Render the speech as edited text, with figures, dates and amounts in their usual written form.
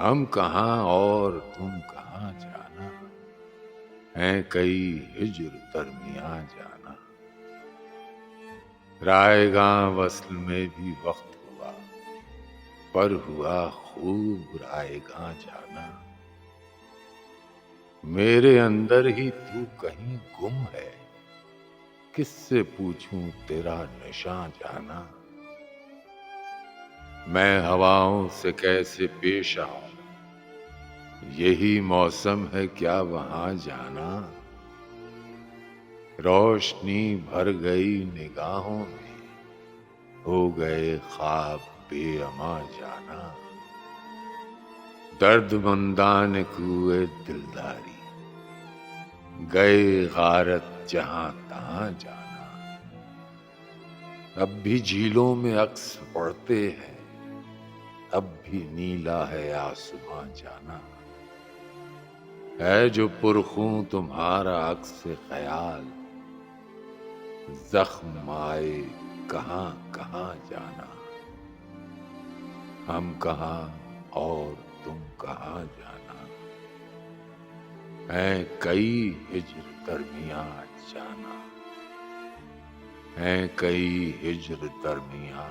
हम कहाँ और तुम कहाँ जाना, हैं कई हिज्र दरमियां जाना। रायगां वस्ल में भी वक्त हुआ, पर हुआ खूब रायगां जाना। मेरे अंदर ही तू कहीं गुम है, किससे पूछूं तेरा निशां जाना। मैं हवाओं से कैसे पेश आऊं, यही मौसम है क्या वहां जाना। रोशनी भर गई निगाहों में, हो गए ख्वाब बेअमा जाना। दर्दमंदान कुए दिलदारी, गए गारत जहां तहां जाना। अब भी झीलों में अक्स पड़ते हैं, अब भी नीला है आसमां जाना। है जो पुरखूं तुम्हारा अक्स ख्याल, जख्म आए कहां कहां जाना। हम कहां और तुम कहां जाना, है कई हिज्र दरमियां जाना, है कई हिज्र दरमियां